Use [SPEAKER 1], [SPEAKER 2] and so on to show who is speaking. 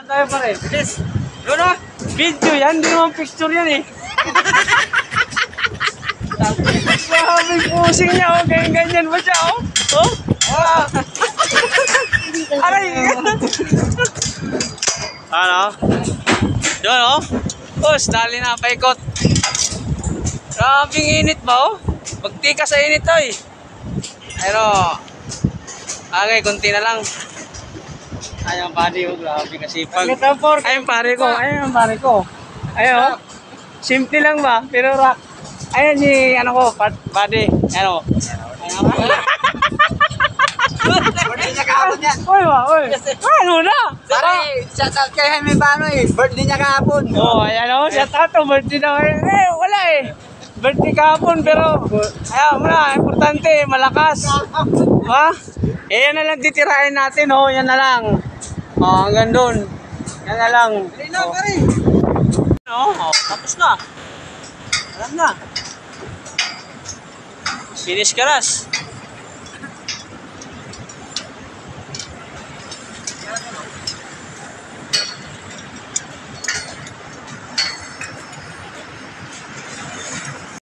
[SPEAKER 1] tayo pa rin. Yes. Yun o. Video yan. Hindi naman picture yan eh. Maraming pusing niya o. Ganyan-ganyan ba siya o? Oh? Aray! Ano? Doon o. Dali na paikot. Grabing init ba o? Magtika sa init o eh. Pero, okay, kunti na lang. Ayun, pare o. Grabe kasipag. Ayun, pare ko. Ayun, pare ko. Ayun. Simple lang ba? Pero rock. Ayun, ano ko, pare. Ano?
[SPEAKER 2] Birthday niya kahapon yan.
[SPEAKER 1] Uy ba, uy. Ano na?
[SPEAKER 2] Pare, shoutout kay Jaime Bano eh. Birthday niya kahapon.
[SPEAKER 1] Oh, ayan o. Shout out to. Birthday na ngayon. Wala eh. Birthday kahapon, pero ayaw mo na. Importante, malakas. Ha? Yan na lang titirahin natin, oh. Yan na lang. Hanggang doon. Yan na lang.
[SPEAKER 2] Dali na, pare.
[SPEAKER 1] Tapos na. Alam na. Finish ka, Ras.